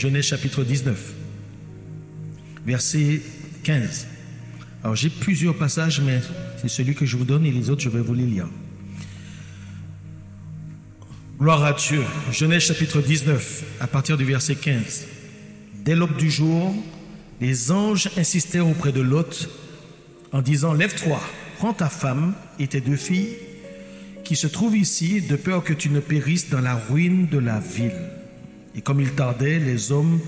Genèse chapitre 19, verset 15. Alors j'ai plusieurs passages, mais c'est celui que je vous donne et les autres, je vais vous les lire. Gloire à Dieu. Genèse chapitre 19, à partir du verset 15. Dès l'aube du jour, les anges insistèrent auprès de Lot en disant: lève-toi, prends ta femme et tes 2 filles qui se trouvent ici, de peur que tu ne périsses dans la ruine de la ville. Et comme il tardait, les hommes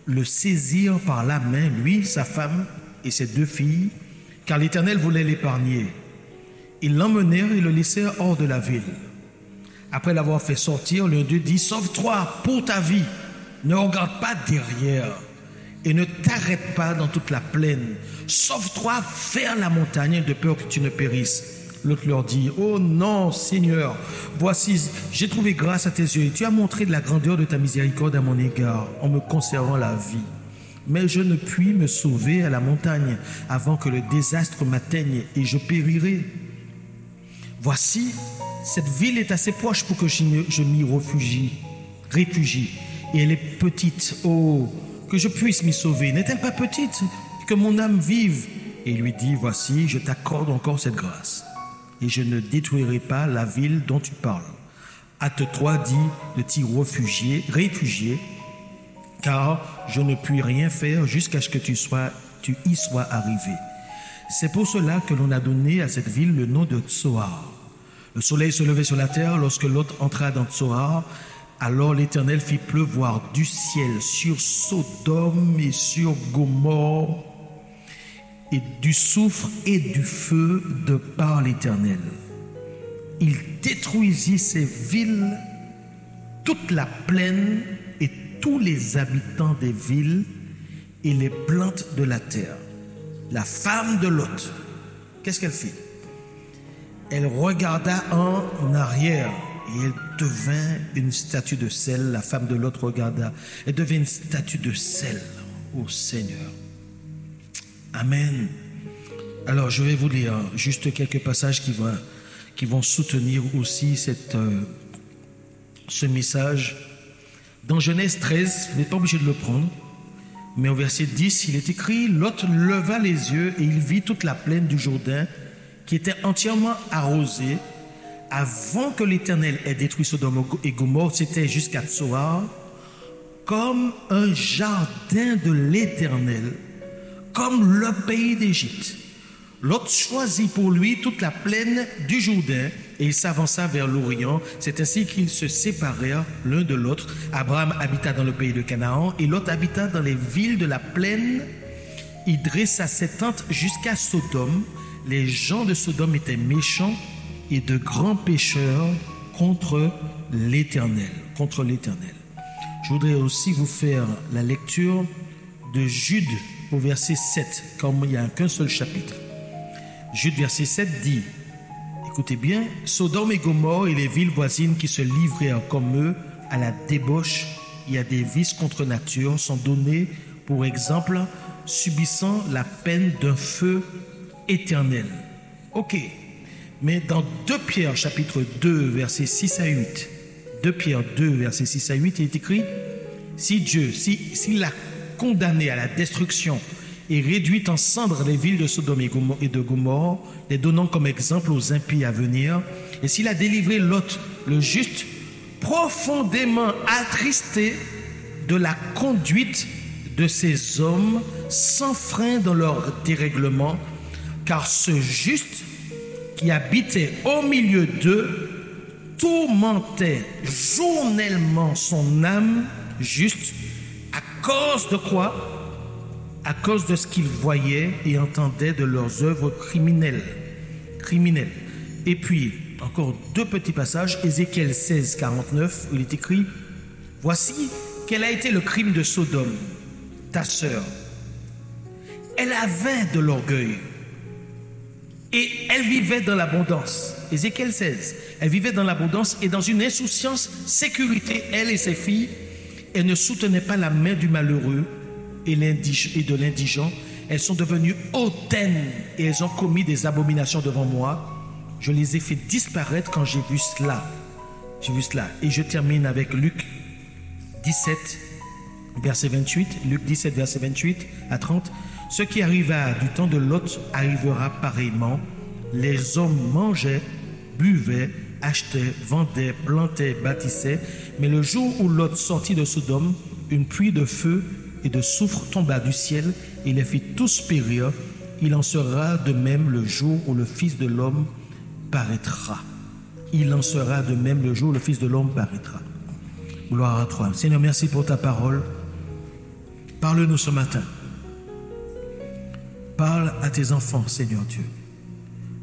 le saisirent par la main, lui, sa femme et ses 2 filles, car l'Éternel voulait l'épargner. Ils l'emmenèrent et le laissèrent hors de la ville. Après l'avoir fait sortir, l'un d'eux dit: sauve-toi pour ta vie, ne regarde pas derrière et ne t'arrête pas dans toute la plaine. Sauve-toi vers la montagne, de peur que tu ne périsses. L'autre leur dit: oh non, Seigneur, voici, j'ai trouvé grâce à tes yeux et tu as montré de la grandeur de ta miséricorde à mon égard en me conservant la vie. Mais je ne puis me sauver à la montagne avant que le désastre m'atteigne et je périrai. Voici, cette ville est assez proche pour que je m'y réfugie, et elle est petite. Oh, que je puisse m'y sauver. N'est-elle pas petite, que mon âme vive? Et il lui dit: voici, je t'accorde encore cette grâce, et je ne détruirai pas la ville dont tu parles. Hâte-toi, dit, de t'y réfugier, car je ne puis rien faire jusqu'à ce que tu y sois arrivé. C'est pour cela que l'on a donné à cette ville le nom de Tsoar. Le soleil se levait sur la terre lorsque Lot entra dans Tsoar. Alors l'Éternel fit pleuvoir du ciel sur Sodome et sur Gomorrhe, et du soufre et du feu de par l'Éternel. Il détruisit ces villes, toute la plaine et tous les habitants des villes et les plantes de la terre. La femme de Lot, qu'est-ce qu'elle fit? Elle regarda en arrière et elle devint une statue de sel. La femme de Lot regarda, elle devint une statue de sel au Seigneur. Amen. Alors je vais vous lire juste quelques passages qui vont soutenir aussi ce message. Dans Genèse 13, vous n'êtes pas obligé de le prendre, mais au verset 10, il est écrit: Lot leva les yeux et il vit toute la plaine du Jourdain qui était entièrement arrosée. Avant que l'Éternel ait détruit Sodome et Gomorrhe, c'était jusqu'à Tsoar, comme un jardin de l'Éternel, comme le pays d'Égypte. Lot choisit pour lui toute la plaine du Jourdain et il s'avança vers l'Orient. C'est ainsi qu'ils se séparèrent l'un de l'autre. Abraham habita dans le pays de Canaan et Lot habita dans les villes de la plaine. Il dressa ses tentes jusqu'à Sodome. Les gens de Sodome étaient méchants et de grands pécheurs contre l'Éternel. Je voudrais aussi vous faire la lecture de Jude au verset 7, comme il n'y a qu'un seul chapitre. Jude verset 7 dit, écoutez bien: Sodome et Gomorrhe et les villes voisines qui se livrèrent comme eux à la débauche et à des vices contre nature sont donnés pour exemple, subissant la peine d'un feu éternel. Ok, mais dans 2 Pierre chapitre 2 versets 6 à 8, 2 Pierre 2 versets 6 à 8, il est écrit: si Dieu, s'il a condamné à la destruction et réduit en cendres les villes de Sodome et de Gomorrhe, les donnant comme exemple aux impies à venir, et s'il a délivré Lot, le juste, profondément attristé de la conduite de ces hommes, sans frein dans leur dérèglement, car ce juste qui habitait au milieu d'eux tourmentait journellement son âme juste. À cause de quoi? À cause de ce qu'ils voyaient et entendaient de leurs œuvres criminelles. Et puis, encore 2 petits passages. Ézéchiel 16, 49, où il est écrit: voici quel a été le crime de Sodome, ta sœur. Elle avait de l'orgueil et elle vivait dans l'abondance. Ézéchiel 16, elle vivait dans l'abondance et dans une insouciance sécurité, elle et ses filles. Elles ne soutenaient pas la main du malheureux et de l'indigent. Elles sont devenues hautaines et elles ont commis des abominations devant moi. Je les ai fait disparaître quand j'ai vu cela. Et je termine avec Luc 17, verset 28, Luc 17, verset 28 à 30. Ce qui arriva du temps de Lot arrivera pareillement. Les hommes mangeaient, buvaient, achetaient, vendaient, plantaient, bâtissaient. Mais le jour où Lot sortit de Sodome, une pluie de feu et de soufre tomba du ciel et les fit tous périr. Il en sera de même le jour où le Fils de l'homme paraîtra. Il en sera de même le jour où le Fils de l'homme paraîtra. Gloire à toi. Seigneur, merci pour ta parole. Parle-nous ce matin. Parle à tes enfants, Seigneur Dieu.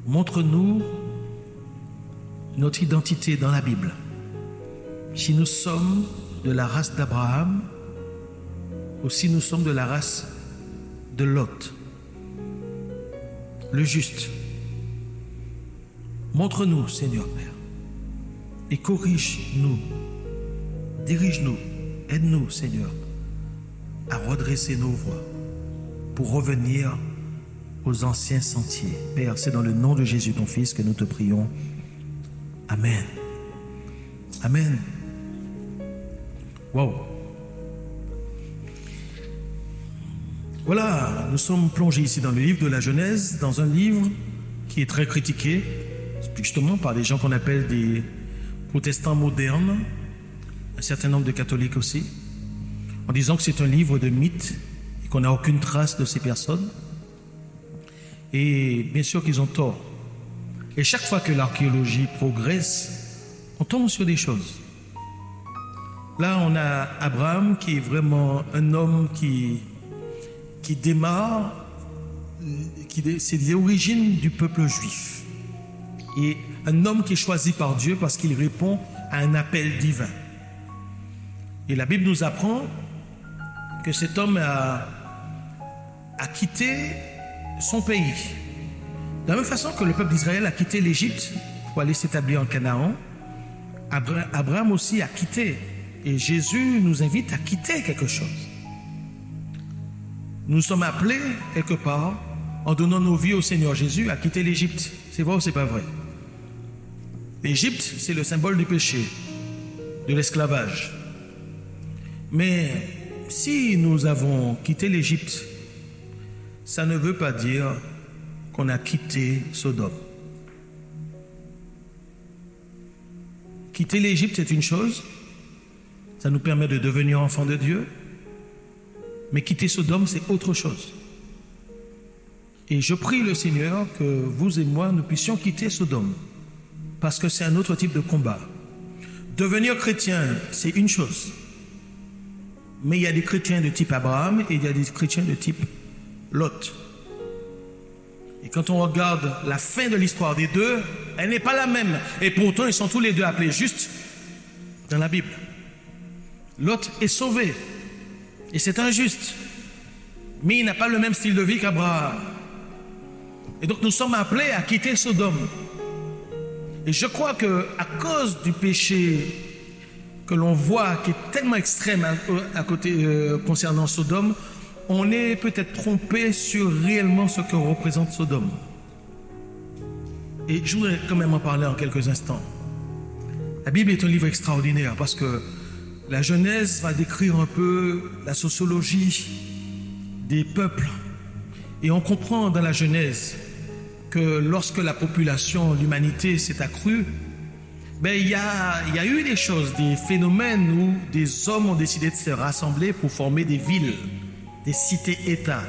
Montre-nous notre identité dans la Bible. Si nous sommes de la race d'Abraham ou si nous sommes de la race de Lot, le juste. Montre-nous, Seigneur Père, et corrige-nous, dirige-nous, aide-nous, Seigneur, à redresser nos voies pour revenir aux anciens sentiers. Père, c'est dans le nom de Jésus, ton Fils, que nous te prions. Amen. Amen. Wow. Voilà, nous sommes plongés ici dans le livre de la Genèse, dans un livre qui est très critiqué, justement par des gens qu'on appelle des protestants modernes, un certain nombre de catholiques aussi, en disant que c'est un livre de mythes et qu'on n'a aucune trace de ces personnes. Et bien sûr qu'ils ont tort. Et chaque fois que l'archéologie progresse, on tombe sur des choses. Là, on a Abraham qui est vraiment un homme qui démarre, c'est les origines du peuple juif. Et un homme qui est choisi par Dieu parce qu'il répond à un appel divin. Et la Bible nous apprend que cet homme a quitté son pays. De la même façon que le peuple d'Israël a quitté l'Égypte pour aller s'établir en Canaan, Abraham aussi a quitté. Et Jésus nous invite à quitter quelque chose. Nous sommes appelés, quelque part, en donnant nos vies au Seigneur Jésus, à quitter l'Égypte. C'est vrai ou c'est pas vrai? L'Égypte, c'est le symbole du péché, de l'esclavage. Mais si nous avons quitté l'Égypte, ça ne veut pas dire qu'on a quitté Sodome. Quitter l'Égypte, c'est une chose. Ça nous permet de devenir enfants de Dieu. Mais quitter Sodome, c'est autre chose. Et je prie le Seigneur que vous et moi, nous puissions quitter Sodome. Parce que c'est un autre type de combat. Devenir chrétien, c'est une chose. Mais il y a des chrétiens de type Abraham et il y a des chrétiens de type Lot. Et quand on regarde la fin de l'histoire des deux, elle n'est pas la même. Et pourtant, ils sont tous les deux appelés justes dans la Bible. Lot est sauvé. Et c'est injuste. Mais il n'a pas le même style de vie qu'Abraham. Et donc nous sommes appelés à quitter Sodome. Et je crois qu'à cause du péché que l'on voit, qui est tellement extrême à côté, concernant Sodome, on est peut-être trompé sur réellement ce que représente Sodome. Et je voudrais quand même en parler en quelques instants. La Bible est un livre extraordinaire parce que la Genèse va décrire un peu la sociologie des peuples. Et on comprend dans la Genèse que lorsque la population, l'humanité s'est accrue, il y a eu des choses, des phénomènes où des hommes ont décidé de se rassembler pour former des villes, des cités-États.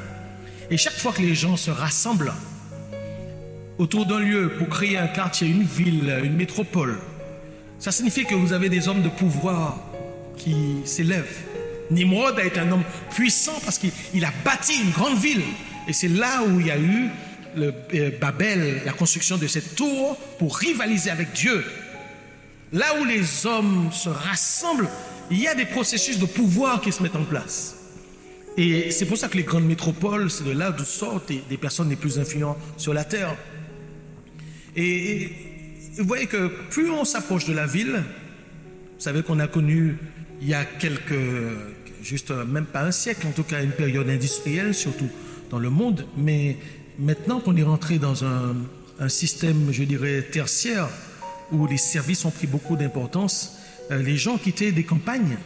Et chaque fois que les gens se rassemblent autour d'un lieu pour créer un quartier, une ville, une métropole, ça signifie que vous avez des hommes de pouvoir qui s'élèvent. Nimrod a été un homme puissant parce qu'il a bâti une grande ville. Et c'est là où il y a eu Babel, la construction de cette tour pour rivaliser avec Dieu. Là où les hommes se rassemblent, il y a des processus de pouvoir qui se mettent en place. Et c'est pour ça que les grandes métropoles, c'est de là d'où sortent des personnes les plus influentes sur la terre. Et vous voyez que plus on s'approche de la ville, vous savez qu'on a connu il y a juste même pas un siècle, en tout cas une période industrielle, surtout dans le monde, mais maintenant qu'on est rentré dans un système, je dirais, tertiaire, où les services ont pris beaucoup d'importance, les gens quittaient des campagnes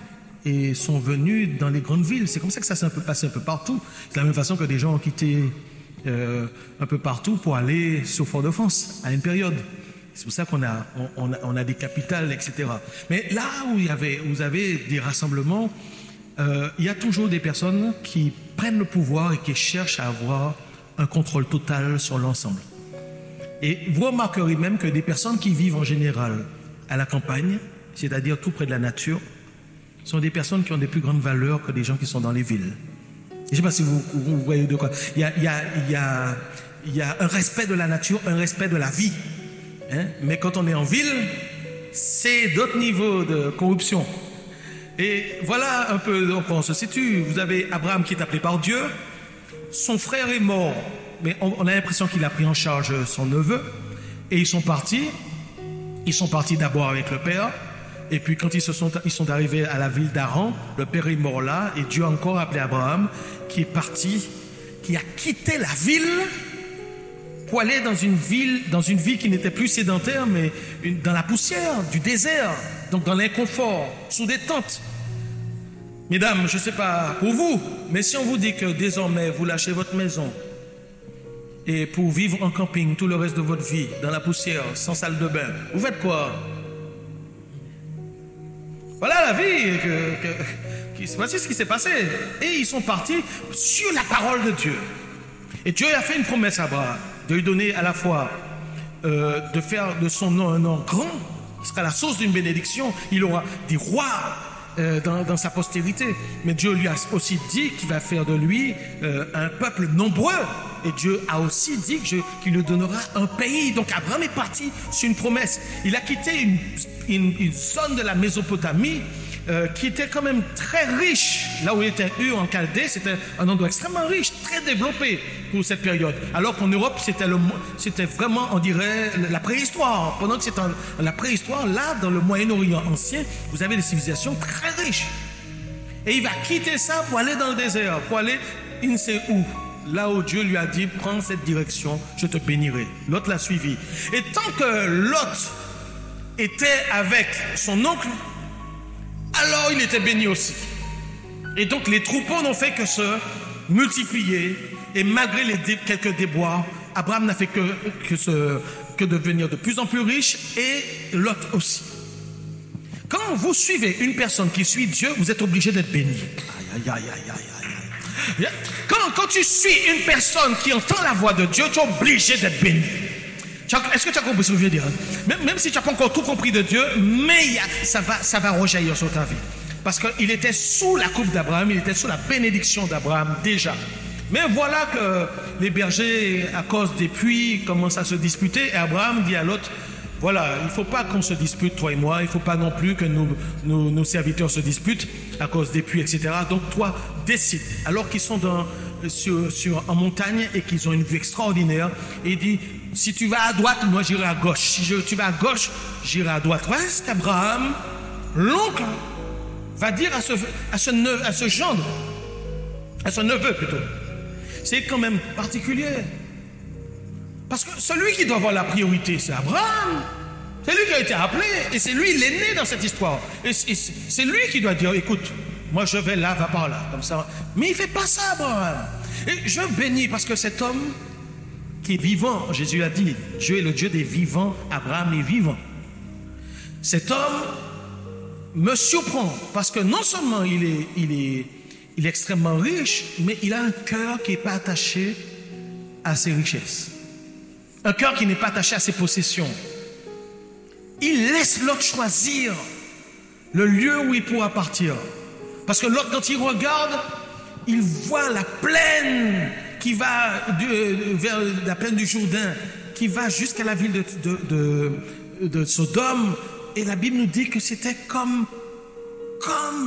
et sont venus dans les grandes villes. C'est comme ça que ça s'est un peu passé un peu partout. C'est de la même façon que des gens ont quitté un peu partout pour aller sur Fort-de-France à une période. C'est pour ça qu'on a des capitales, etc. Mais là où vous avez des rassemblements, il y a toujours des personnes qui prennent le pouvoir et qui cherchent à avoir un contrôle total sur l'ensemble. Et vous remarquerez même que des personnes qui vivent en général à la campagne, c'est-à-dire tout près de la nature, sont des personnes qui ont des plus grandes valeurs que des gens qui sont dans les villes. Je ne sais pas si vous voyez de quoi. Il y a un respect de la nature, un respect de la vie. Hein? Mais quand on est en ville, c'est d'autres niveaux de corruption. Et voilà un peu donc on se situe. Vous avez Abraham qui est appelé par Dieu. Son frère est mort, mais on a l'impression qu'il a pris en charge son neveu. Et ils sont partis. Ils sont partis d'abord avec le père. Et puis quand ils sont arrivés à la ville d'Haran, le père est mort là. Et Dieu a encore appelé Abraham, qui est parti, qui a quitté la ville pour aller dans une ville qui n'était plus sédentaire, mais dans la poussière du désert, donc dans l'inconfort, sous des tentes. Mesdames, je ne sais pas pour vous, mais si on vous dit que désormais vous lâchez votre maison et pour vivre en camping tout le reste de votre vie, dans la poussière, sans salle de bain, vous faites quoi? Voilà la vie, voici ce qui s'est passé. Et ils sont partis sur la parole de Dieu. Et Dieu a fait une promesse à Abraham, de lui donner à la fois, de faire de son nom un nom grand, il sera la source d'une bénédiction, il aura des rois dans sa postérité. Mais Dieu lui a aussi dit qu'il va faire de lui un peuple nombreux. Et Dieu a aussi dit qu'il lui donnera un pays. Donc Abraham est parti sur une promesse. Il a quitté une zone de la Mésopotamie qui était quand même très riche. Là où il était Ur en Chaldée, c'était un endroit extrêmement riche, très développé pour cette période. Alors qu'en Europe, c'était vraiment, on dirait, la préhistoire. Pendant que c'était la préhistoire, là, dans le Moyen-Orient ancien, vous avez des civilisations très riches. Et il va quitter ça pour aller dans le désert, pour aller, il ne sait où. Là où Dieu lui a dit, prends cette direction, je te bénirai. Lot l'a suivi. Et tant que Lot était avec son oncle, alors il était béni aussi. Et donc les troupeaux n'ont fait que se multiplier. Et malgré quelques déboires, Abraham n'a fait que devenir de plus en plus riche, et Lot aussi. Quand vous suivez une personne qui suit Dieu, vous êtes obligé d'être béni. Aïe, aïe, aïe, aïe, aïe. Quand tu suis une personne qui entend la voix de Dieu, tu es obligé d'être béni. Est-ce que tu as compris ce que je veux dire? Même si tu n'as pas encore tout compris de Dieu, mais ça va rejaillir sur ta vie. Parce qu'il était sous la coupe d'Abraham, il était sous la bénédiction d'Abraham déjà. Mais voilà que les bergers, à cause des pluies, commencent à se disputer. Et Abraham dit à l'autre, voilà, il ne faut pas qu'on se dispute, toi et moi. Il ne faut pas non plus que nos serviteurs se disputent à cause des pluies, etc. Donc toi, décide. Alors qu'ils sont en montagne et qu'ils ont une vue extraordinaire, et il dit, si tu vas à droite, moi j'irai à gauche. Si tu vas à gauche, j'irai à droite. Voilà ce qu'Abraham, l'oncle, va dire à ce gendre, à son neveu plutôt. C'est quand même particulier. Parce que celui qui doit avoir la priorité, c'est Abraham. C'est lui qui a été appelé. Et c'est lui l'aîné dans cette histoire. Et c'est lui qui doit dire, écoute, moi je vais là, va par là. Comme ça. Mais il ne fait pas ça, Abraham. Et je bénis parce que cet homme qui est vivant, Jésus a dit, Dieu est le Dieu des vivants, Abraham est vivant. Cet homme me surprend parce que non seulement il est extrêmement riche, mais il a un cœur qui n'est pas attaché à ses richesses. Un cœur qui n'est pas attaché à ses possessions. Il laisse l'autre choisir le lieu où il pourra partir. Parce que l'autre, quand il regarde, il voit la plaine qui va vers la plaine du Jourdain, qui va jusqu'à la ville de Sodome. Et la Bible nous dit que c'était comme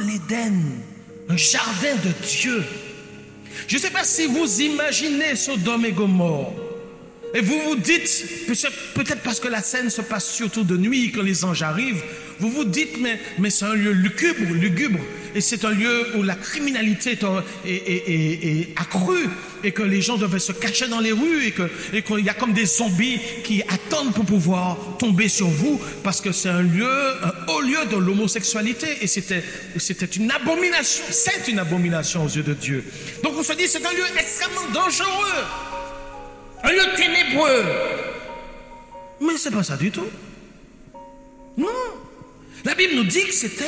l'Éden, un jardin de Dieu. Je ne sais pas si vous imaginez Sodome et Gomorrhe. Et vous vous dites, peut-être parce que la scène se passe surtout de nuit, quand les anges arrivent, vous vous dites, mais c'est un lieu lugubre, et c'est un lieu où la criminalité est accrue, et que les gens devaient se cacher dans les rues, et qu'il y a comme des zombies qui attendent pour pouvoir tomber sur vous, parce que c'est un haut lieu de l'homosexualité, et c'était une abomination, c'est une abomination aux yeux de Dieu. Donc on se dit, c'est un lieu extrêmement dangereux, un lieu ténébreux. Mais c'est pas ça du tout. Non. La Bible nous dit que c'était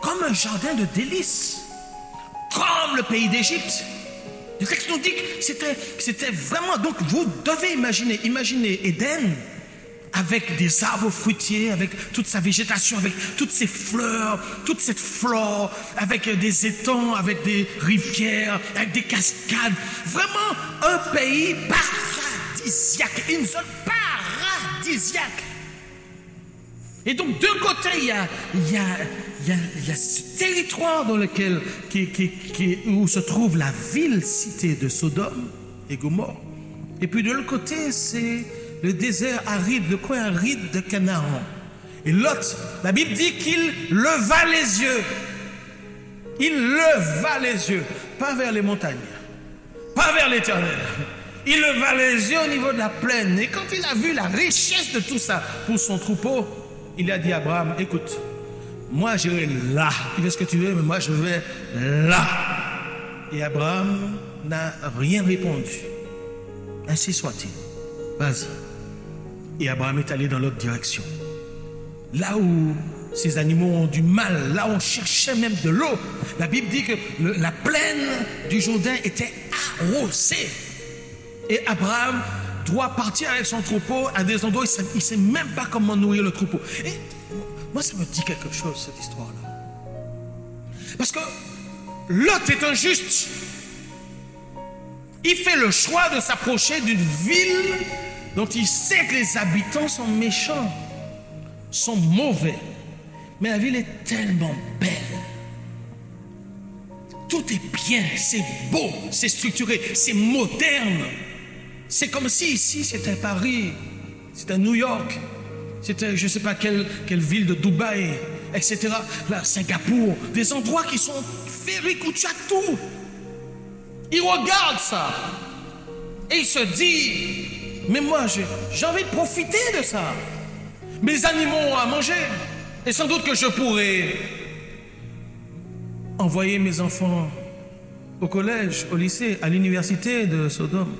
comme un jardin de délices, comme le pays d'Égypte. Le texte nous dit que c'était vraiment... Donc vous devez imaginer Éden avec des arbres fruitiers, avec toute sa végétation, avec toutes ses fleurs, toute cette flore, avec des étangs, avec des rivières, avec des cascades. Vraiment un pays paradisiaque, une zone paradisiaque. Et donc d'un côté il y a ce territoire dans lequel où se trouve la ville cité de Sodome et Gomorrhe, et puis de l'autre côté c'est le désert aride, le coin aride de Canaan. Et Lot, la Bible dit qu'il leva les yeux. Il leva les yeux, pas vers les montagnes, pas vers l'Éternel. Il leva les yeux au niveau de la plaine. Et quand il a vu la richesse de tout ça pour son troupeau, il a dit à Abraham, écoute, moi j'irai là. Tu fais ce que tu veux, mais moi je vais là. Et Abraham n'a rien répondu. Ainsi soit-il. Vas-y. Et Abraham est allé dans l'autre direction. Là où ces animaux ont du mal, là où on cherchait même de l'eau. La Bible dit que la plaine du Jourdain était arrosée. Et Abraham doit partir avec son troupeau à des endroits où il ne sait même pas comment nourrir le troupeau. Et moi, ça me dit quelque chose, cette histoire-là. Parce que Lot est injuste. Il fait le choix de s'approcher d'une ville dont il sait que les habitants sont méchants, sont mauvais. Mais la ville est tellement belle. Tout est bien, c'est beau, c'est structuré, c'est moderne. C'est comme si ici c'était Paris, c'était New York, c'était je ne sais pas quelle ville de Dubaï, etc. Là, Singapour, des endroits qui sont féeriques où tu as tout. Il regarde ça et il se dit, mais moi j'ai envie de profiter de ça. Mes animaux ont à manger et sans doute que je pourrais envoyer mes enfants au collège, au lycée, à l'université de Sodome.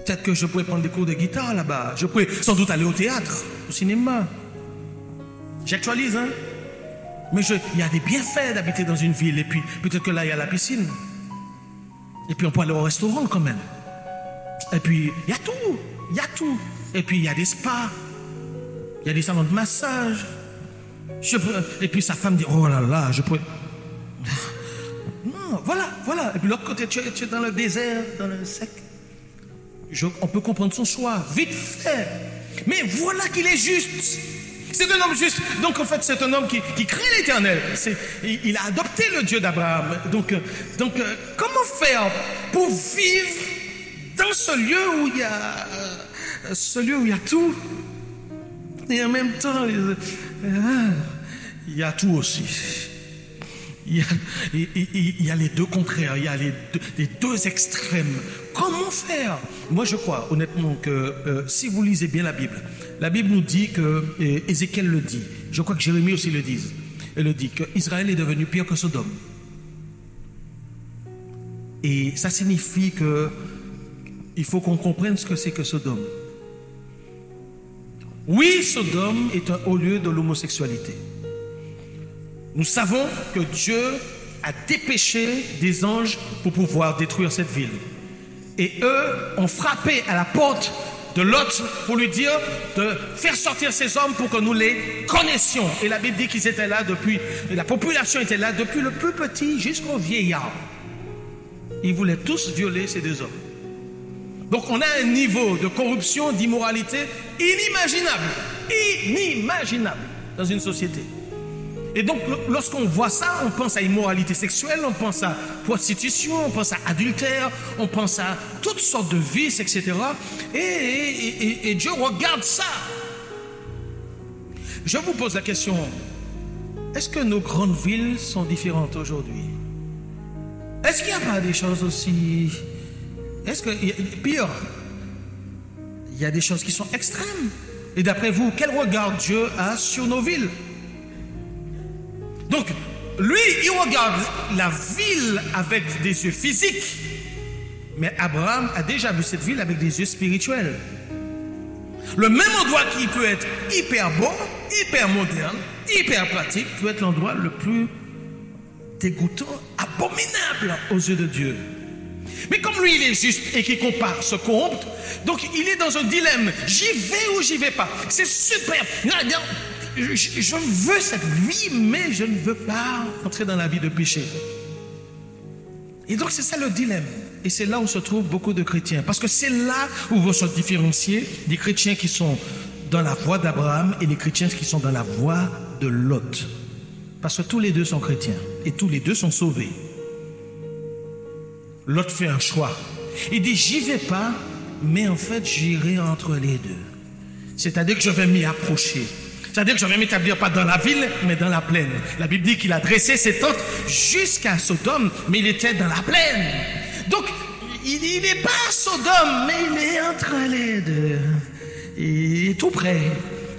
Peut-être que je pourrais prendre des cours de guitare là-bas. Je pourrais sans doute aller au théâtre, au cinéma. J'actualise, hein. Mais il y a des bienfaits d'habiter dans une ville. Et puis, peut-être que là, il y a la piscine. Et puis, on peut aller au restaurant quand même. Et puis, il y a tout. Il y a tout. Et puis, il y a des spas. Il y a des salons de massage. Et puis, sa femme dit, oh là là, je pourrais... Non, voilà. Et puis, l'autre côté, tu es dans le désert, dans le sec. On peut comprendre son choix, vite fait. Mais voilà qu'il est juste. C'est un homme juste. Donc en fait, c'est un homme qui craint l'Éternel. Il a adopté le Dieu d'Abraham. Donc, comment faire pour vivre dans ce lieu où il y a tout, et en même temps, il y a tout aussi. Il y a les deux contraires, il y a les deux extrêmes. Comment faire? Moi je crois honnêtement que si vous lisez bien la Bible nous dit que, Ézéchiel le dit, je crois que Jérémie aussi le dit, elle le dit, qu'Israël est devenu pire que Sodome. Et ça signifie que il faut qu'on comprenne ce que c'est que Sodome. Oui, Sodome est un haut lieu de l'homosexualité. Nous savons que Dieu a dépêché des anges pour pouvoir détruire cette ville. Et eux ont frappé à la porte de Lot pour lui dire de faire sortir ces hommes pour que nous les connaissions. Et la Bible dit qu'ils étaient là depuis, la population était là depuis le plus petit jusqu'au vieillard. Ils voulaient tous violer ces deux hommes. Donc on a un niveau de corruption, d'immoralité inimaginable dans une société. Et donc, lorsqu'on voit ça, on pense à immoralité sexuelle, on pense à prostitution, on pense à adultère, on pense à toutes sortes de vices, etc. Et Dieu regarde ça. Je vous pose la question, est-ce que nos grandes villes sont différentes aujourd'hui? Est-ce qu'il n'y a pas des choses aussi... Est-ce que... Pire, il y a des choses qui sont extrêmes. Et d'après vous, quel regard Dieu a sur nos villes? Donc, lui, il regarde la ville avec des yeux physiques. Mais Abraham a déjà vu cette ville avec des yeux spirituels. Le même endroit qui peut être hyper beau, hyper moderne, hyper pratique, peut être l'endroit le plus dégoûtant, abominable aux yeux de Dieu. Mais comme lui, il est juste et qui compare, se corrompt, donc il est dans un dilemme. J'y vais ou j'y vais pas? C'est super. Je veux cette vie, mais je ne veux pas entrer dans la vie de péché. Et donc c'est ça le dilemme. Et c'est là où se trouvent beaucoup de chrétiens. Parce que c'est là où vont se différencier des chrétiens qui sont dans la voie d'Abraham et les chrétiens qui sont dans la voie de Lot. Parce que tous les deux sont chrétiens et tous les deux sont sauvés. Lot fait un choix. Il dit, j'y vais pas, mais en fait, j'irai entre les deux. C'est-à-dire que je vais m'y approcher. C'est-à-dire que je vais m'établir pas dans la ville, mais dans la plaine. La Bible dit qu'il a dressé ses tentes jusqu'à Sodome, mais il était dans la plaine. Donc, il n'est pas à Sodome, mais il est entre les deux. Il est tout près.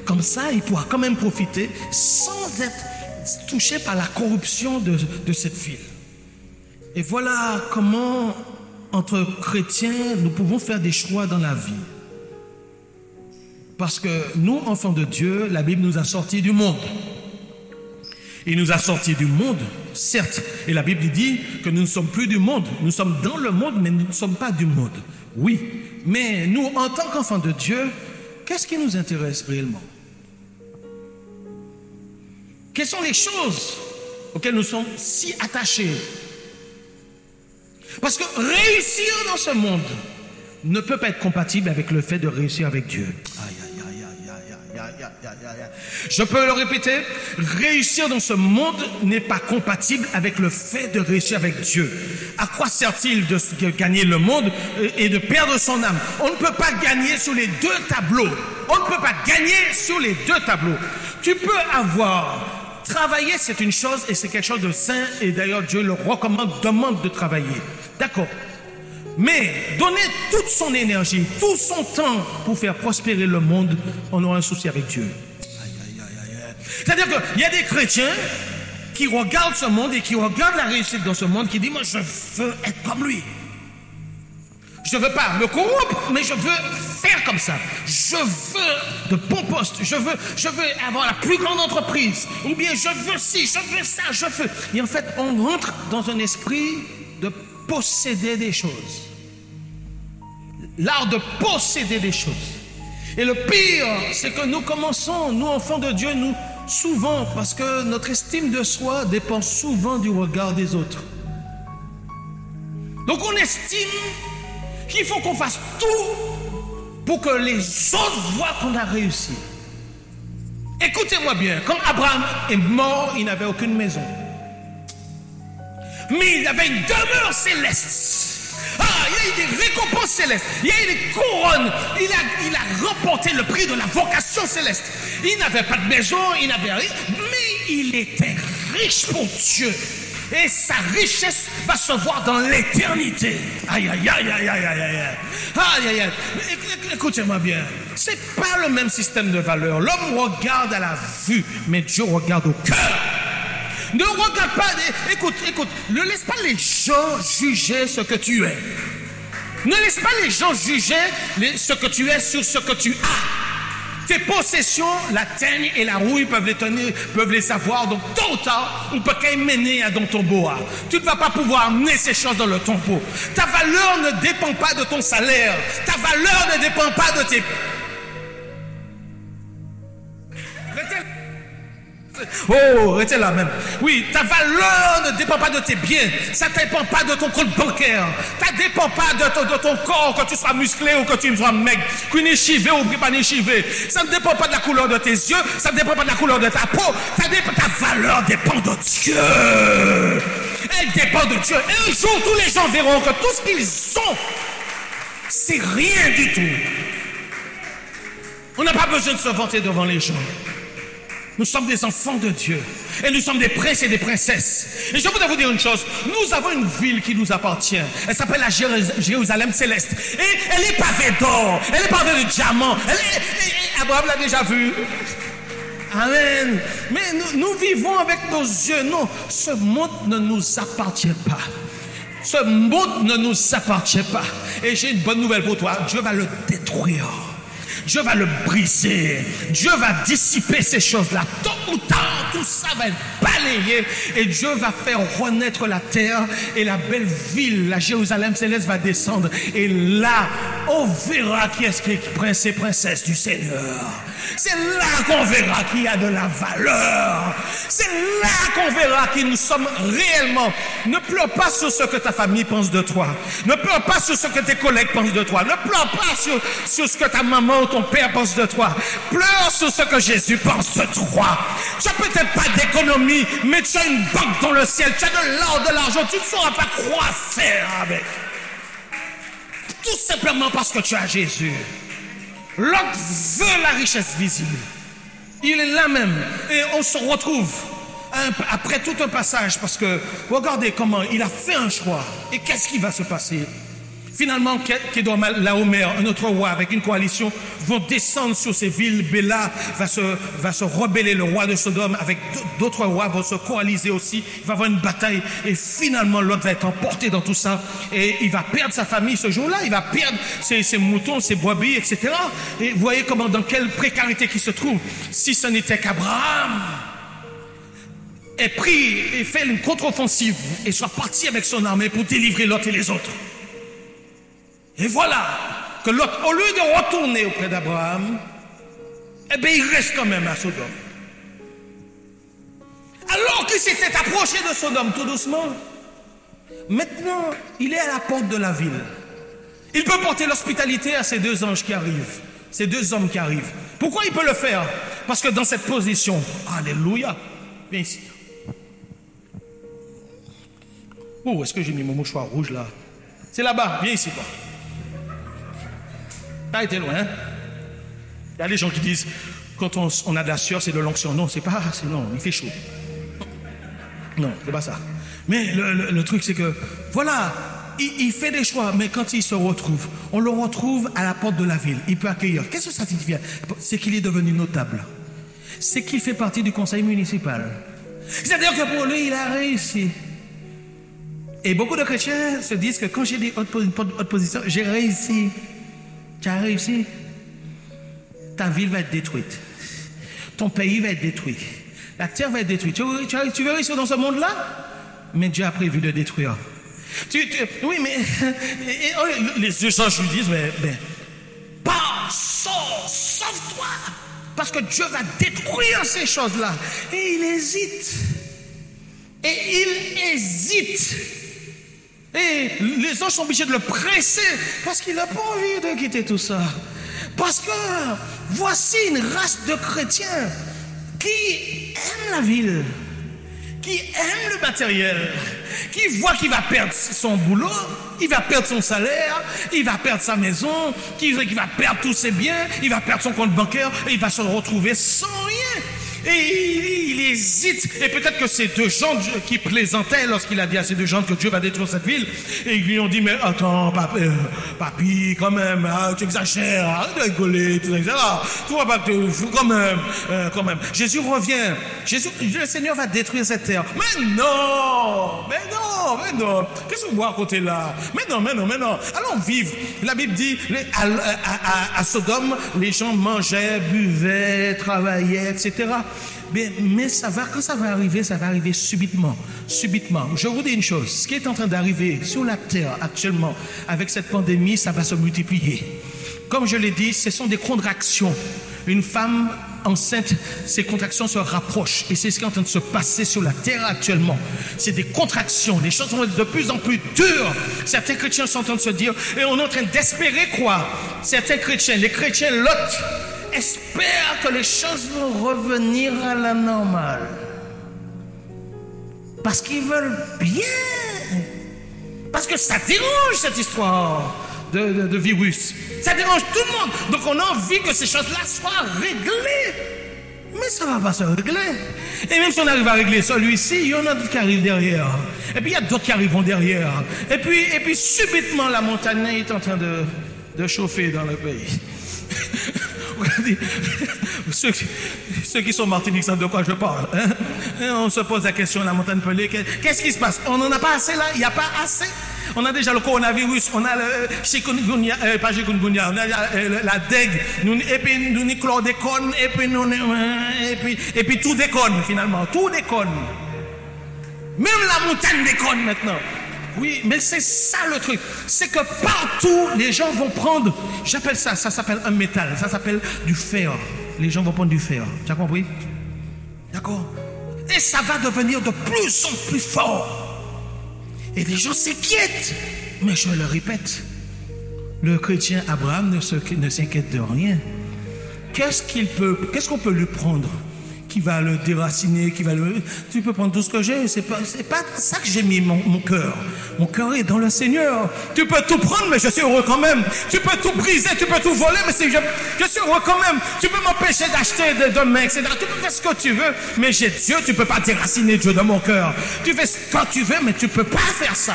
Comme ça, il pourra quand même profiter sans être touché par la corruption de cette ville. Et voilà comment, entre chrétiens, nous pouvons faire des choix dans la vie. Parce que nous, enfants de Dieu, la Bible nous a sortis du monde. Il nous a sortis du monde, certes. Et la Bible dit que nous ne sommes plus du monde. Nous sommes dans le monde, mais nous ne sommes pas du monde. Oui, mais nous, en tant qu'enfants de Dieu, qu'est-ce qui nous intéresse réellement? Quelles sont les choses auxquelles nous sommes si attachés? Parce que réussir dans ce monde ne peut pas être compatible avec le fait de réussir avec Dieu. Je peux le répéter, réussir dans ce monde n'est pas compatible avec le fait de réussir avec Dieu. À quoi sert-il de gagner le monde et de perdre son âme? On ne peut pas gagner sur les deux tableaux. On ne peut pas gagner sur les deux tableaux. Tu peux avoir travaillé, c'est une chose et c'est quelque chose de sain, et d'ailleurs Dieu le recommande, demande de travailler. D'accord. Mais donner toute son énergie, tout son temps pour faire prospérer le monde, on aura un souci avec Dieu. C'est-à-dire qu'il y a des chrétiens qui regardent ce monde et qui regardent la réussite dans ce monde, qui disent, moi je veux être comme lui. Je ne veux pas me corrompre, mais je veux faire comme ça. Je veux de bons postes, je veux avoir la plus grande entreprise, ou bien je veux ci, je veux ça, je veux. Et en fait, on rentre dans un esprit de posséder des choses. L'art de posséder des choses. Et le pire, c'est que nous commençons, nous enfants de Dieu, nous souvent, parce que notre estime de soi dépend souvent du regard des autres. Donc on estime qu'il faut qu'on fasse tout pour que les autres voient qu'on a réussi. Écoutez-moi bien, quand Abraham est mort, il n'avait aucune maison. Mais il avait une demeure céleste. Ah, il a eu des récompenses célestes. Il a eu des couronnes. Il a remporté le prix de la vocation céleste. Il n'avait pas de maison, il n'avait rien. Mais il était riche pour Dieu. Et sa richesse va se voir dans l'éternité. Aïe, aïe, aïe, aïe, aïe, aïe, aïe. Aïe, aïe, aïe. Écoutez-moi bien. C'est pas le même système de valeurs. L'homme regarde à la vue, mais Dieu regarde au cœur. Ne regarde pas, écoute, ne laisse pas les gens juger ce que tu es. Ne laisse pas les gens juger ce que tu es sur ce que tu as. Tes possessions, la teigne et la rouille peuvent les savoir. Donc tôt ou tard, on peut quand même mener dans ton bois. Tu ne vas pas pouvoir amener ces choses dans le tombeau. Ta valeur ne dépend pas de ton salaire. Ta valeur ne dépend pas de tes... Oh, restez là même. Oui, ta valeur ne dépend pas de tes biens. Ça ne dépend pas de ton compte bancaire. Ça ne dépend pas de ton corps, que tu sois musclé ou que tu sois maigre. Que tu chivé ou pas chivé. Ça ne dépend pas de la couleur de tes yeux. Ça ne dépend pas de la couleur de ta peau. Ta valeur dépend de Dieu. Elle dépend de Dieu. Et un jour, tous les gens verront que tout ce qu'ils ont, c'est rien du tout. On n'a pas besoin de se vanter devant les gens. Nous sommes des enfants de Dieu. Et nous sommes des princes et des princesses. Et je voudrais vous dire une chose. Nous avons une ville qui nous appartient. Elle s'appelle la Jérusalem céleste. Et elle est pavée d'or. Elle est pavée de diamants. Abraham l'a déjà vu. Amen. Mais nous vivons avec nos yeux. Non, ce monde ne nous appartient pas. Ce monde ne nous appartient pas. Et j'ai une bonne nouvelle pour toi. Dieu va le détruire. Dieu va le briser. Dieu va dissiper ces choses-là. Tôt ou tard, tout ça va être balayé. Et Dieu va faire renaître la terre. Et la belle ville, la Jérusalem céleste, va descendre. Et là, on verra qui est-ce qui est prince et princesse du Seigneur. C'est là qu'on verra qui a de la valeur. C'est là qu'on verra qui nous sommes réellement. Ne pleure pas sur ce que ta famille pense de toi. Ne pleure pas sur ce que tes collègues pensent de toi. Ne pleure pas sur ce que ta maman ou ton père pense de toi. Pleure sur ce que Jésus pense de toi. Tu n'as peut-être pas d'économie, mais tu as une banque dans le ciel. Tu as de l'or, de l'argent. Tu ne sauras pas quoi faire avec. Tout simplement parce que tu as Jésus. L'autre veut la richesse visible. Il est là même. Et on se retrouve après tout un passage. Parce que regardez comment il a fait un choix. Et qu'est-ce qui va se passer? Finalement, Kedorlaomer, un autre roi avec une coalition, vont descendre sur ces villes. Béla va se rebeller, le roi de Sodome, avec d'autres rois vont se coaliser aussi. Il va y avoir une bataille et finalement l'autre va être emporté dans tout ça. Et il va perdre sa famille ce jour-là, il va perdre ses moutons, ses brebis, etc. Et vous voyez comment, dans quelle précarité qu'il se trouve. Si ce n'était qu'Abraham ait pris et fait une contre-offensive et soit parti avec son armée pour délivrer Lot et les autres. Et voilà que Lot, au lieu de retourner auprès d'Abraham, eh bien, il reste quand même à Sodome. Alors qu'il s'était approché de Sodome tout doucement, maintenant, il est à la porte de la ville. Il peut porter l'hospitalité à ces deux anges qui arrivent, ces deux hommes qui arrivent. Pourquoi il peut le faire? Parce que dans cette position, alléluia, viens ici. Oh, est-ce que j'ai mis mon mouchoir rouge là? C'est là-bas, viens ici, toi. T'as été loin, hein? Il y a des gens qui disent, quand on a de la sueur, c'est de l'onction. Non, c'est pas, non, il fait chaud. Non, c'est pas ça. Mais le truc, c'est que, voilà, il fait des choix, mais quand il se retrouve, on le retrouve à la porte de la ville. Il peut accueillir. Qu'est-ce que ça signifie? C'est qu'il est devenu notable. C'est qu'il fait partie du conseil municipal. C'est-à-dire que pour lui, il a réussi. Et beaucoup de chrétiens se disent que quand j'ai dit haute position, j'ai réussi. Tu as réussi. Ta ville va être détruite. Ton pays va être détruit. La terre va être détruite. Tu veux réussir dans ce monde-là? Mais Dieu a prévu de détruire. Oui, mais les deux anges lui disent, mais pars, sors, sauve-toi. Parce que Dieu va détruire ces choses-là. Et il hésite. Et les anges sont obligés de le presser parce qu'il n'a pas envie de quitter tout ça. Parce que voici une race de chrétiens qui aiment la ville, qui aiment le matériel, qui voit qu'il va perdre son boulot, il va perdre son salaire, il va perdre sa maison, qu'il va perdre tous ses biens, il va perdre son compte bancaire et il va se retrouver sans rien. Et il hésite. Et peut-être que ces deux gens qui plaisantaient lorsqu'il a dit à ces deux gens que Dieu va détruire cette ville, et ils lui ont dit, mais attends, papy, quand même, tu exagères, arrête de rigoler, tu exagères, tu vois pas que quand même. Jésus revient. Le Seigneur va détruire cette terre. Mais non. Qu'est-ce que vous racontez là? Mais non. Allons vivre. La Bible dit, à Sodome, les gens mangeaient, buvaient, travaillaient, etc. Mais quand ça va arriver subitement. Je vous dis une chose, ce qui est en train d'arriver sur la terre actuellement, avec cette pandémie, ça va se multiplier. Comme je l'ai dit, ce sont des contractions. Une femme enceinte, ses contractions se rapprochent. Et c'est ce qui est en train de se passer sur la terre actuellement. C'est des contractions. Les choses vont être de plus en plus dures. Certains chrétiens sont en train de se dire, et on est en train d'espérer quoi? Certains chrétiens, les chrétiens Lot, espèrent que les choses vont revenir à la normale. Parce qu'ils veulent bien. Parce que ça dérange cette histoire de virus. Ça dérange tout le monde. Donc on a envie que ces choses-là soient réglées. Mais ça ne va pas se régler. Et même si on arrive à régler celui-ci, il y en a d'autres qui arrivent derrière. Et puis il y a d'autres qui arriveront derrière. Et puis subitement la montagne est en train de chauffer dans le pays. Regardez, ceux qui sont martiniques savent de quoi je parle. Hein? On se pose la question, la montagne pelée, qu'est-ce qui se passe? On n'en a pas assez là? Il n'y a pas assez? On a déjà le coronavirus, on a le chikungunya, pas chikungunya, on a la dengue, et puis nous avons chlordécone, et puis tout déconne finalement, tout déconne. Même la montagne déconne maintenant. Oui, mais c'est ça le truc. C'est que partout, les gens vont prendre, j'appelle ça s'appelle un métal, ça s'appelle du fer. Les gens vont prendre du fer. Tu as compris? D'accord? Et ça va devenir de plus en plus fort. Et les gens s'inquiètent. Mais je le répète, le chrétien Abraham ne s'inquiète de rien. Qu'est-ce qu'on peut lui prendre qui va le déraciner, tu peux prendre tout ce que j'ai, c'est pas ça que j'ai mis mon cœur. Mon cœur est dans le Seigneur. Tu peux tout prendre, mais je suis heureux quand même. Tu peux tout briser, tu peux tout voler, mais je suis heureux quand même. Tu peux m'empêcher d'acheter de mains, etc. Tu peux faire ce que tu veux, mais j'ai Dieu, tu peux pas déraciner Dieu de mon cœur. Tu fais ce que tu veux, mais tu peux pas faire ça.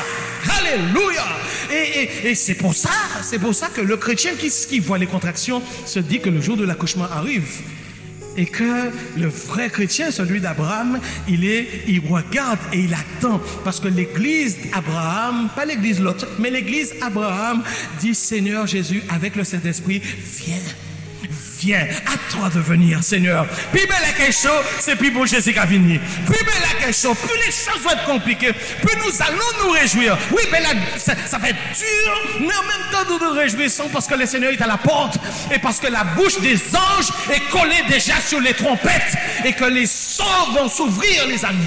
Alléluia. Et c'est pour ça que le chrétien qui voit les contractions se dit que le jour de l'accouchement arrive. Et que le vrai chrétien, celui d'Abraham, il regarde et il attend. Parce que l'église Abraham, pas l'église Lot, mais l'église Abraham dit, Seigneur Jésus, avec le Saint-Esprit, viens, à toi de venir, Seigneur. Plus belle la question, c'est plus beau Jésus qui a venu. Plus belle la question, plus les choses vont être compliquées, plus nous allons nous réjouir. Oui, mais là, ça va être dur, mais en même temps, nous nous réjouissons parce que le Seigneur est à la porte et parce que la bouche des anges est collée déjà sur les trompettes et que les sorts vont s'ouvrir, les amis.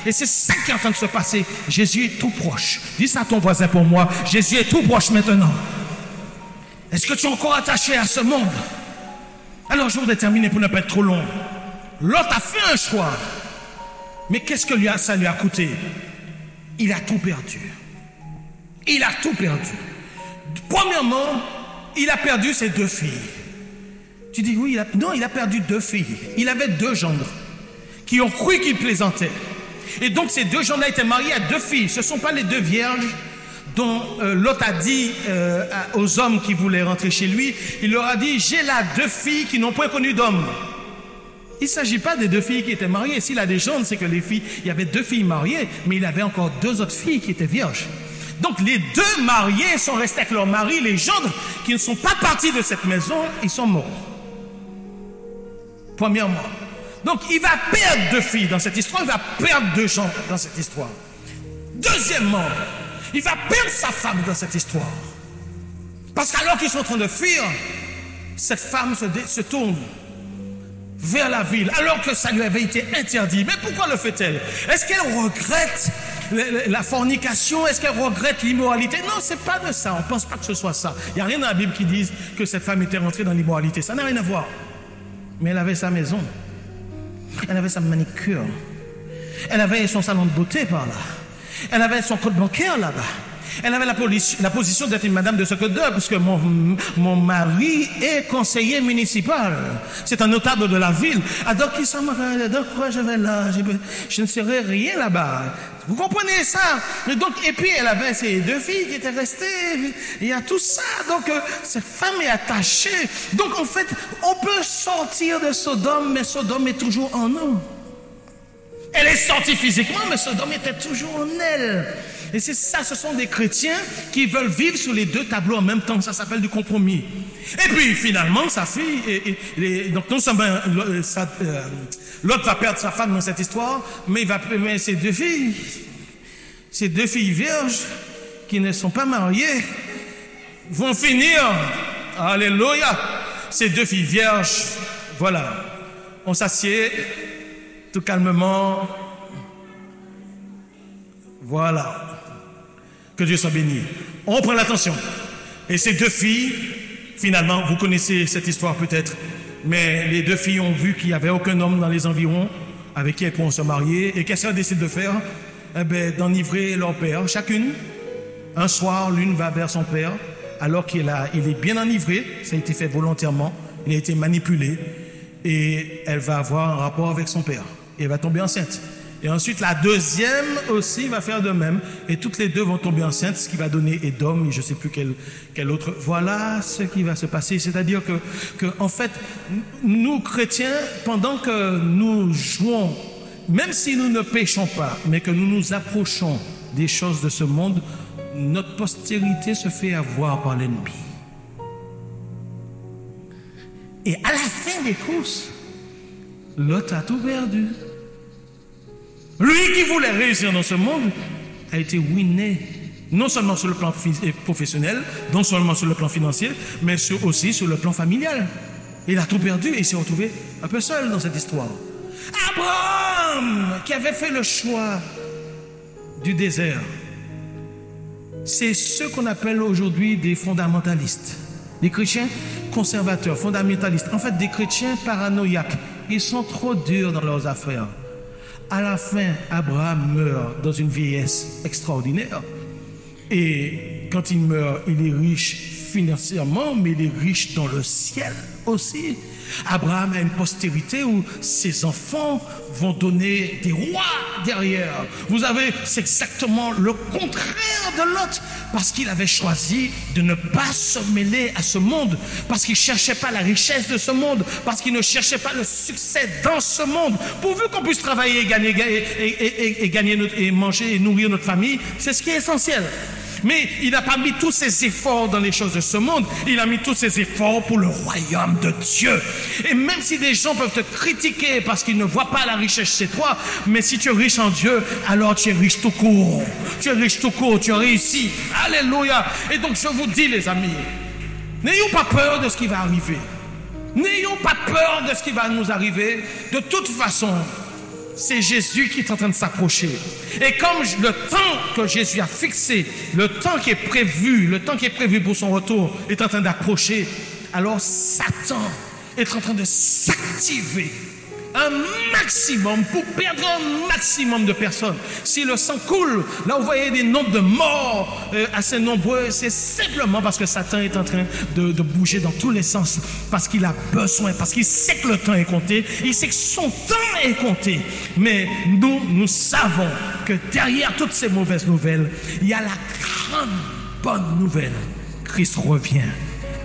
Et c'est ça qui est en train de se passer. Jésus est tout proche. Dis ça à ton voisin pour moi. Jésus est tout proche maintenant. Est-ce que tu es encore attaché à ce monde? Alors je voudrais terminer pour ne pas être trop long. Lot a fait un choix. Mais qu'est-ce que ça lui a coûté? Il a tout perdu. Il a tout perdu. Premièrement, il a perdu ses 2 filles. Tu dis oui, non, il a perdu 2 filles. Il avait 2 gendres qui ont cru qu'il plaisantait. Et donc ces 2 gendres-là étaient mariés à 2 filles. Ce ne sont pas les 2 vierges dont Lot a dit aux hommes qui voulaient rentrer chez lui, il leur a dit, j'ai là 2 filles qui n'ont point connu d'homme. Il ne s'agit pas des 2 filles qui étaient mariées. S'il a des gendres, c'est que les filles, il y avait 2 filles mariées, mais il avait encore 2 autres filles qui étaient vierges. Donc les 2 mariés sont restés avec leur mari, les gendres qui ne sont pas partis de cette maison, ils sont morts. Premièrement. Donc il va perdre 2 filles dans cette histoire, il va perdre 2 gendres dans cette histoire. Deuxièmement, il va perdre sa femme dans cette histoire. Parce qu'alors qu'ils sont en train de fuir, cette femme se tourne vers la ville, alors que ça lui avait été interdit. Mais pourquoi le fait-elle? Est-ce qu'elle regrette la fornication? Est-ce qu'elle regrette l'immoralité? Non, c'est pas de ça. On ne pense pas que ce soit ça. Il n'y a rien dans la Bible qui dise que cette femme était rentrée dans l'immoralité. Ça n'a rien à voir. Mais elle avait sa maison. Elle avait sa manicure. Elle avait son salon de beauté par là. Elle avait son compte bancaire là-bas. Elle avait la position d'être une madame de secrétaire, parce que mon mari est conseiller municipal. C'est un notable de la ville. Alors, pourquoi je vais là? Je ne serai rien là-bas. Vous comprenez ça? Et puis, elle avait ses 2 filles qui étaient restées. Il y a tout ça. Donc, cette femme est attachée. Donc, en fait, on peut sortir de Sodome, mais Sodome est toujours en nous. Elle est sortie physiquement, mais Sodome était toujours en elle. Et c'est ça, ce sont des chrétiens qui veulent vivre sur les 2 tableaux en même temps. Ça s'appelle du compromis. Et puis finalement, sa fille, donc non seulement l'autre va perdre sa femme dans cette histoire, mais ses 2 filles vierges qui ne sont pas mariées vont finir, alléluia, ces 2 filles vierges Voilà. On s'assied tout calmement. Voilà. Que Dieu soit béni. On prend l'attention. Et ces deux filles, finalement, vous connaissez cette histoire peut-être, mais les deux filles ont vu qu'il n'y avait aucun homme dans les environs avec qui elles pourront se marier. Et qu'est-ce qu'elles décident de faire? Eh bien, d'enivrer leur père. Chacune, un soir, l'une va vers son père, alors il est bien enivré. Ça a été fait volontairement. Il a été manipulé. Et elle va avoir un rapport avec son père. Et elle va tomber enceinte. Et ensuite, la deuxième aussi va faire de même. Et toutes les deux vont tomber enceintes, ce qui va donner Édom, et je ne sais plus quel autre. Voilà ce qui va se passer. C'est-à-dire que, en fait, nous, chrétiens, pendant que nous jouons, même si nous ne péchons pas, mais que nous nous approchons des choses de ce monde, notre postérité se fait avoir par l'ennemi. Et à la fin des courses, Lot a tout perdu. Lui qui voulait réussir dans ce monde a été ruiné, non seulement sur le plan professionnel, non seulement sur le plan financier, mais aussi sur le plan familial. Il a tout perdu et il s'est retrouvé un peu seul dans cette histoire. Abraham, qui avait fait le choix du désert, c'est ceux qu'on appelle aujourd'hui des fondamentalistes, des chrétiens conservateurs, fondamentalistes, en fait des chrétiens paranoïaques. Ils sont trop durs dans leurs affaires. À la fin, Abraham meurt dans une vieillesse extraordinaire. Et quand il meurt, il est riche financièrement, mais il est riche dans le ciel aussi. Abraham a une postérité où ses enfants vont donner des rois derrière. Vous avez, c'est exactement le contraire de Lot, parce qu'il avait choisi de ne pas se mêler à ce monde, parce qu'il ne cherchait pas la richesse de ce monde, parce qu'il ne cherchait pas le succès dans ce monde. Pourvu qu'on puisse travailler et gagner et manger et nourrir notre famille, c'est ce qui est essentiel. Mais il n'a pas mis tous ses efforts dans les choses de ce monde. Il a mis tous ses efforts pour le royaume de Dieu. Et même si des gens peuvent te critiquer parce qu'ils ne voient pas la richesse chez toi, mais si tu es riche en Dieu, alors tu es riche tout court. Tu es riche tout court, tu as réussi. Alléluia. Et donc je vous dis les amis, n'ayons pas peur de ce qui va arriver. N'ayons pas peur de ce qui va nous arriver. De toute façon, c'est Jésus qui est en train de s'approcher. Et comme le temps que Jésus a fixé, le temps qui est prévu pour son retour est en train d'approcher, alors Satan est en train de s'activer un maximum pour perdre un maximum de personnes. Si le sang coule, là vous voyez des nombres de morts assez nombreux, c'est simplement parce que Satan est en train de bouger dans tous les sens, parce qu'il a besoin, parce qu'il sait que le temps est compté, il sait que son temps est compté. Mais nous savons que derrière toutes ces mauvaises nouvelles, il y a la grande bonne nouvelle. Christ revient,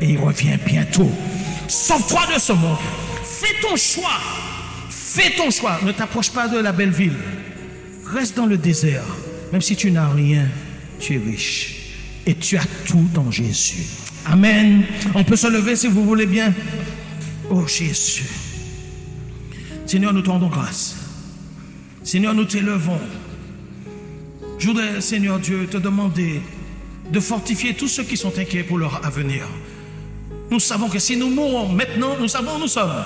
et il revient bientôt. Sauve-toi de ce monde. Fais ton choix. Fais ton choix, ne t'approche pas de la belle ville. Reste dans le désert. Même si tu n'as rien, tu es riche. Et tu as tout dans Jésus. Amen. On peut se lever si vous voulez bien. Oh Jésus. Seigneur, nous te rendons grâce. Seigneur, nous t'élevons. Je voudrais, Seigneur Dieu, te demander de fortifier tous ceux qui sont inquiets pour leur avenir. Nous savons que si nous mourons maintenant, nous savons où nous sommes.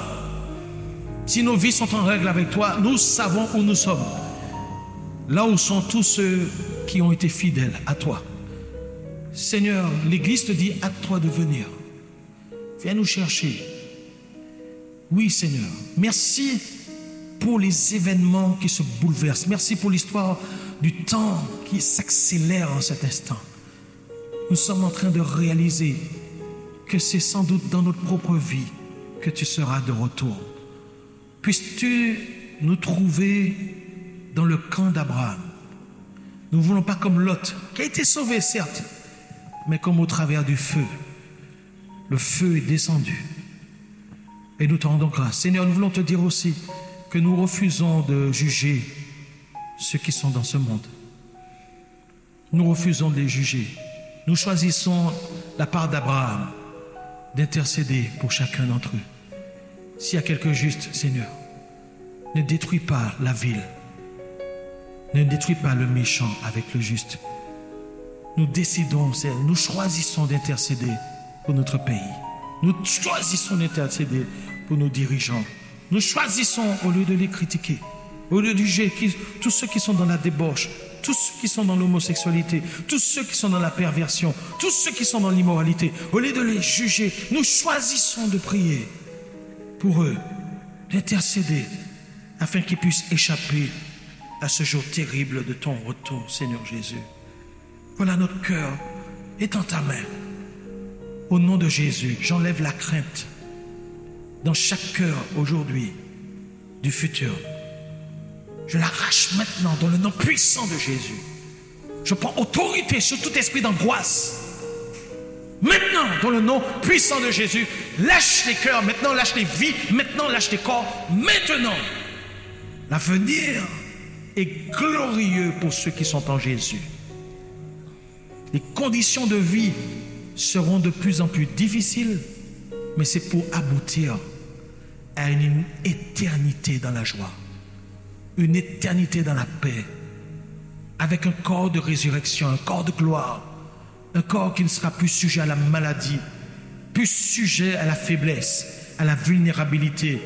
Si nos vies sont en règle avec toi, nous savons où nous sommes. Là où sont tous ceux qui ont été fidèles à toi. Seigneur, l'Église te dit, hâte-toi de venir. Viens nous chercher. Oui, Seigneur. Merci pour les événements qui se bouleversent. Merci pour l'histoire du temps qui s'accélère en cet instant. Nous sommes en train de réaliser que c'est sans doute dans notre propre vie que tu seras de retour. Puisses-tu nous trouver dans le camp d'Abraham. Nous ne voulons pas comme Lot, qui a été sauvé certes, mais comme au travers du feu. Le feu est descendu. Et nous te rendons grâce. Seigneur, nous voulons te dire aussi que nous refusons de juger ceux qui sont dans ce monde. Nous refusons de les juger. Nous choisissons la part d'Abraham, d'intercéder pour chacun d'entre eux. S'il y a quelque juste, Seigneur, ne détruis pas la ville. Ne détruis pas le méchant avec le juste. Nous décidons, nous choisissons d'intercéder pour notre pays. Nous choisissons d'intercéder pour nos dirigeants. Nous choisissons, au lieu de les critiquer, au lieu de juger tous ceux qui sont dans la débauche, tous ceux qui sont dans l'homosexualité, tous ceux qui sont dans la perversion, tous ceux qui sont dans l'immoralité, au lieu de les juger, nous choisissons de prier pour eux, d'intercéder, afin qu'ils puissent échapper à ce jour terrible de ton retour, Seigneur Jésus. Voilà, notre cœur est dans ta main. Au nom de Jésus, j'enlève la crainte dans chaque cœur aujourd'hui du futur. Je l'arrache maintenant dans le nom puissant de Jésus. Je prends autorité sur tout esprit d'angoisse. Maintenant, dans le nom puissant de Jésus, lâche les cœurs, maintenant lâche les vies, maintenant lâche les corps. Maintenant, l'avenir est glorieux pour ceux qui sont en Jésus. Les conditions de vie seront de plus en plus difficiles, mais c'est pour aboutir à une éternité dans la joie, une éternité dans la paix, avec un corps de résurrection, un corps de gloire, un corps qui ne sera plus sujet à la maladie, plus sujet à la faiblesse, à la vulnérabilité,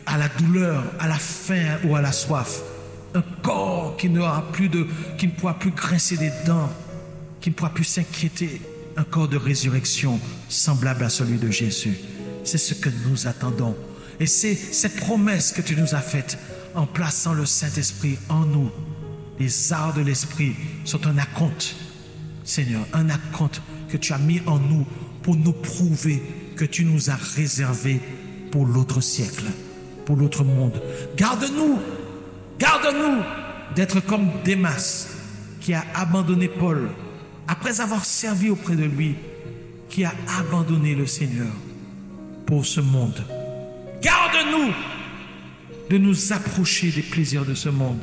à la douleur, à la faim ou à la soif. Un corps qui ne pourra plus grincer des dents, qui ne pourra plus s'inquiéter. Un corps de résurrection semblable à celui de Jésus. C'est ce que nous attendons. Et c'est cette promesse que tu nous as faite en plaçant le Saint-Esprit en nous. Les arts de l'Esprit sont un acompte, Seigneur, un acompte que tu as mis en nous pour nous prouver que tu nous as réservé pour l'autre siècle, pour l'autre monde. Garde-nous d'être comme Démas qui a abandonné Paul après avoir servi auprès de lui, qui a abandonné le Seigneur pour ce monde. Garde-nous de nous approcher des plaisirs de ce monde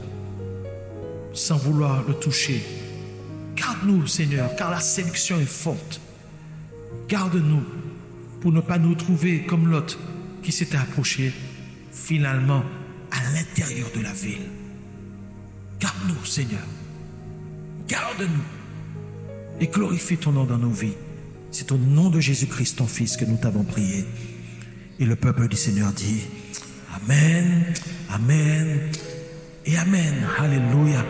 sans vouloir le toucher. Garde-nous, Seigneur, car la séduction est forte. Garde-nous pour ne pas nous trouver comme Lot qui s'était approché finalement à l'intérieur de la ville. Garde-nous, Seigneur. Garde-nous et glorifie ton nom dans nos vies. C'est au nom de Jésus-Christ, ton Fils, que nous t'avons prié. Et le peuple du Seigneur dit Amen, Amen et Amen. Alléluia.